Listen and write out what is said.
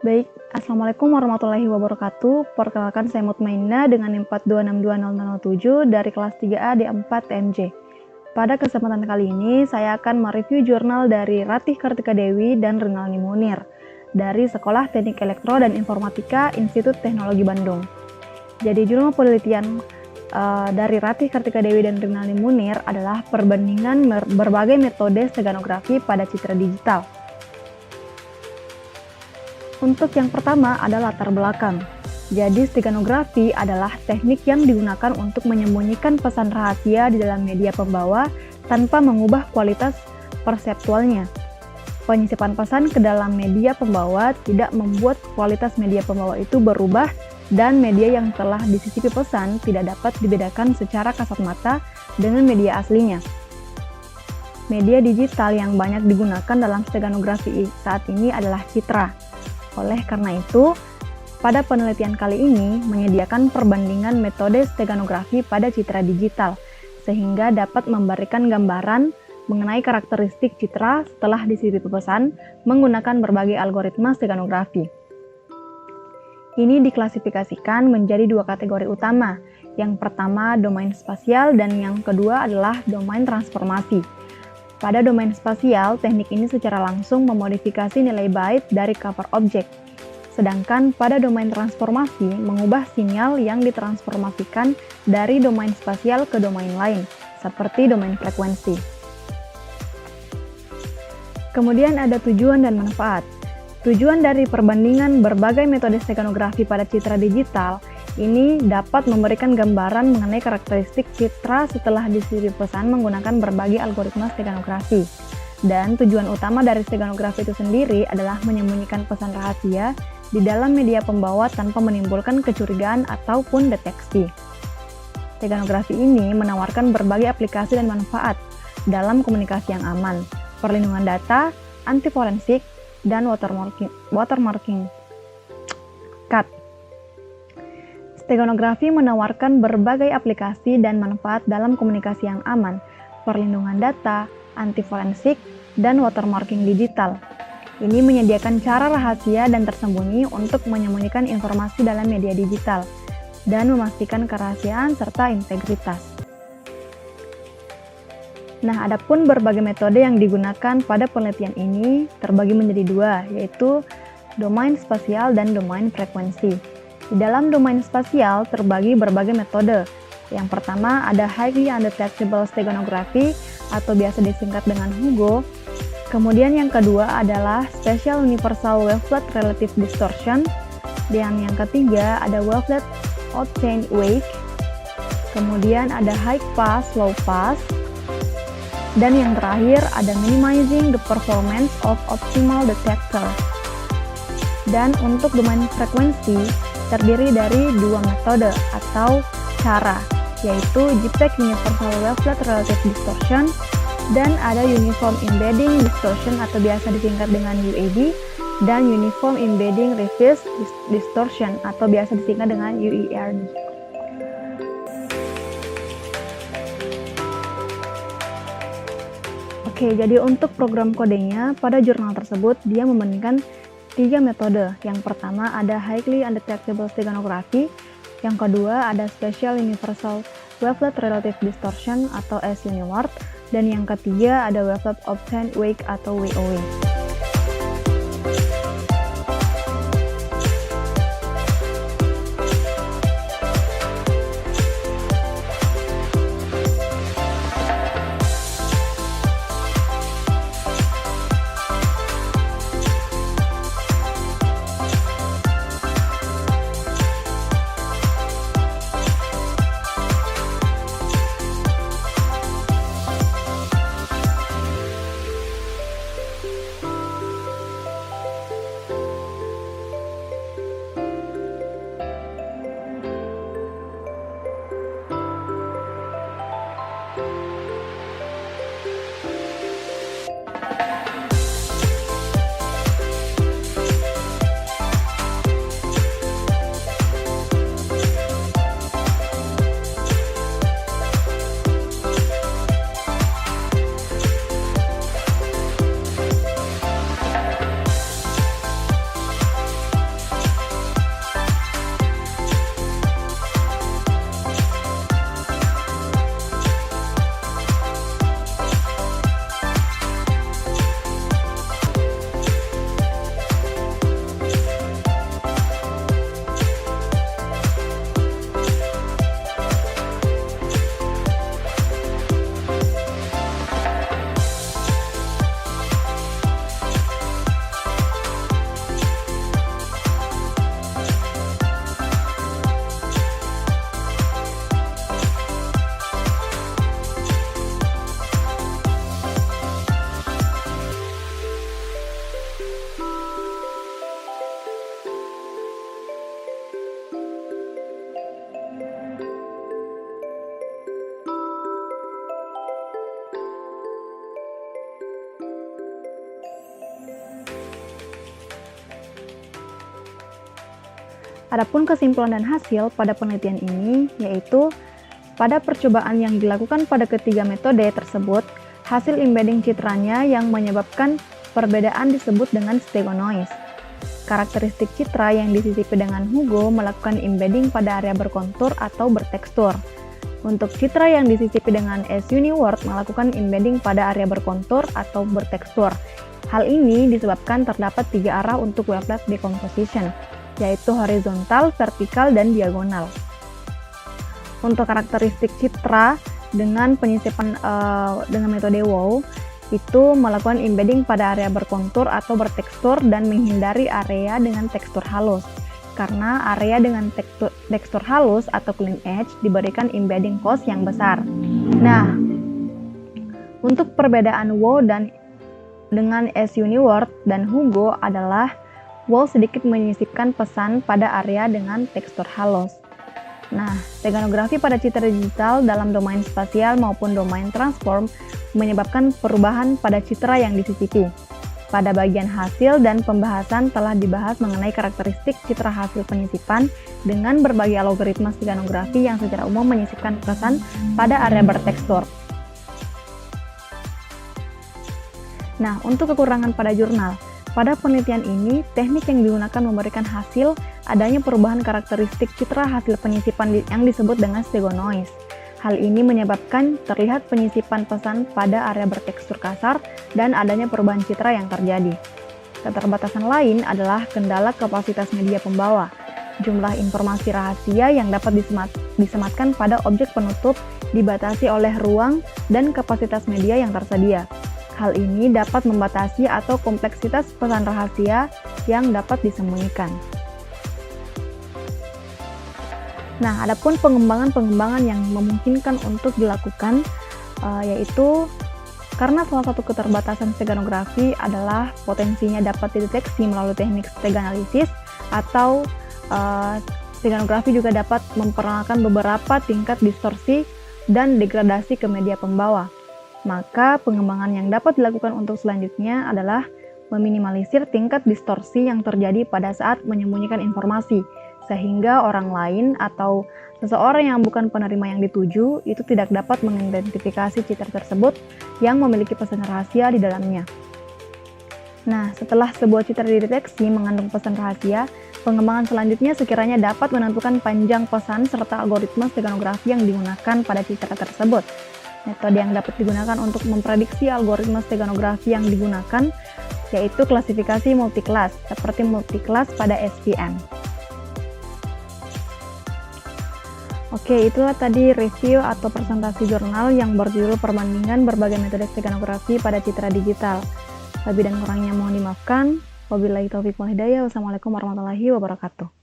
Baik, Assalamualaikum warahmatullahi wabarakatuh. Perkenalkan saya Mutmainah dengan NIM 4262007 dari kelas 3A D4 TMJ. Pada kesempatan kali ini, saya akan mereview jurnal dari Ratih Kartika Dewi dan Renaldi Munir dari Sekolah Teknik Elektro dan Informatika Institut Teknologi Bandung. Jadi jurnal penelitian dari Ratih Kartika Dewi dan Renaldi Munir adalah perbandingan berbagai metode steganografi pada citra digital. Untuk yang pertama ada latar belakang. Jadi steganografi adalah teknik yang digunakan untuk menyembunyikan pesan rahasia di dalam media pembawa tanpa mengubah kualitas perseptualnya. Penyisipan pesan ke dalam media pembawa tidak membuat kualitas media pembawa itu berubah dan media yang telah disisipi pesan tidak dapat dibedakan secara kasat mata dengan media aslinya. Media digital yang banyak digunakan dalam steganografi saat ini adalah citra. Oleh karena itu, pada penelitian kali ini menyediakan perbandingan metode steganografi pada citra digital, sehingga dapat memberikan gambaran mengenai karakteristik citra setelah disisipi pesan menggunakan berbagai algoritma steganografi. Ini diklasifikasikan menjadi dua kategori utama. Yang pertama domain spasial dan yang kedua adalah domain transformasi. Pada domain spasial, teknik ini secara langsung memodifikasi nilai byte dari cover objek. Sedangkan pada domain transformasi, mengubah sinyal yang ditransformasikan dari domain spasial ke domain lain, seperti domain frekuensi. Kemudian ada tujuan dan manfaat. Tujuan dari perbandingan berbagai metode steganografi pada citra digital ini dapat memberikan gambaran mengenai karakteristik citra setelah disisipi pesan menggunakan berbagai algoritma steganografi. Dan tujuan utama dari steganografi itu sendiri adalah menyembunyikan pesan rahasia di dalam media pembawa tanpa menimbulkan kecurigaan ataupun deteksi. Steganografi ini menawarkan berbagai aplikasi dan manfaat dalam komunikasi yang aman, perlindungan data, anti forensik, dan watermarking. Cut. Steganografi menawarkan berbagai aplikasi dan manfaat dalam komunikasi yang aman, perlindungan data, anti forensik, dan watermarking digital. Ini menyediakan cara rahasia dan tersembunyi untuk menyembunyikan informasi dalam media digital dan memastikan kerahasiaan serta integritas. Nah, adapun berbagai metode yang digunakan pada penelitian ini terbagi menjadi dua, yaitu domain spasial dan domain frekuensi. Di dalam domain spasial terbagi berbagai metode. Yang pertama ada Highly Undetectable Steganography atau biasa disingkat dengan HUGO. Kemudian yang kedua adalah Spatial Universal Wavelet Relative Distortion. Dan yang ketiga ada Wavelet Obtained Wake. Kemudian ada High Pass, Low Pass. Dan yang terakhir ada Minimizing the Performance of Optimal Detector. Dan untuk domain frekuensi terdiri dari dua metode atau cara, yaitu JPEG Universal Wavelet Relative Distortion dan ada Uniform Embedding Distortion atau biasa disingkat dengan UED dan Uniform Embedding Reverse Distortion atau biasa disingkat dengan UERD. Oke, jadi untuk program kodenya pada jurnal tersebut dia membandingkan tiga metode. Yang pertama ada Highly Undetectable Steganography, yang kedua ada Spatial Universal Wavelet Relative Distortion atau SUniWARD, dan yang ketiga ada Wavelet Obtained Wake atau WOW. Adapun kesimpulan dan hasil pada penelitian ini yaitu pada percobaan yang dilakukan pada ketiga metode tersebut, hasil embedding citranya yang menyebabkan perbedaan disebut dengan stegonoise. Karakteristik citra yang disisipi dengan Hugo melakukan embedding pada area berkontur atau bertekstur. Untuk citra yang disisipi dengan S-Uniword melakukan embedding pada area berkontur atau bertekstur. Hal ini disebabkan terdapat 3 arah untuk wavelet decomposition, yaitu horizontal, vertikal, dan diagonal. Untuk karakteristik citra dengan penyisipan dengan metode WOW, itu melakukan embedding pada area berkontur atau bertekstur dan menghindari area dengan tekstur halus. Karena area dengan tekstur halus atau clean edge diberikan embedding cost yang besar. Nah, untuk perbedaan WOW dengan S-Uniword dan Hugo adalah WOW sedikit menyisipkan pesan pada area dengan tekstur halus. Nah, steganografi pada citra digital dalam domain spasial maupun domain transform menyebabkan perubahan pada citra yang disisipi. Pada bagian hasil dan pembahasan telah dibahas mengenai karakteristik citra hasil penyisipan dengan berbagai algoritma steganografi yang secara umum menyisipkan pesan pada area bertekstur. Nah, untuk kekurangan pada jurnal. Pada penelitian ini, teknik yang digunakan memberikan hasil adanya perubahan karakteristik citra hasil penyisipan yang disebut dengan stegonoise. Hal ini menyebabkan terlihat penyisipan pesan pada area bertekstur kasar dan adanya perubahan citra yang terjadi. Keterbatasan lain adalah kendala kapasitas media pembawa. Jumlah informasi rahasia yang dapat disematkan pada objek penutup dibatasi oleh ruang dan kapasitas media yang tersedia. Hal ini dapat membatasi atau kompleksitas pesan rahasia yang dapat disembunyikan. Nah, adapun pengembangan-pengembangan yang memungkinkan untuk dilakukan yaitu karena salah satu keterbatasan steganografi adalah potensinya dapat dideteksi melalui teknik steganalisis atau steganografi juga dapat memperkenalkan beberapa tingkat distorsi dan degradasi ke media pembawa. Maka pengembangan yang dapat dilakukan untuk selanjutnya adalah meminimalisir tingkat distorsi yang terjadi pada saat menyembunyikan informasi, sehingga orang lain atau seseorang yang bukan penerima yang dituju itu tidak dapat mengidentifikasi citra tersebut yang memiliki pesan rahasia di dalamnya. Nah, setelah sebuah citra dideteksi mengandung pesan rahasia, pengembangan selanjutnya sekiranya dapat menentukan panjang pesan serta algoritma steganografi yang digunakan pada citra tersebut. Metode yang dapat digunakan untuk memprediksi algoritma steganografi yang digunakan yaitu klasifikasi multiclass, seperti multiclass pada SVM. Oke, itulah tadi review atau presentasi jurnal yang berjudul perbandingan berbagai metode steganografi pada citra digital. Lebih dan kurangnya mohon dimaafkan. Wabillahi taufiq wal hidayah. Wassalamualaikum warahmatullahi wabarakatuh.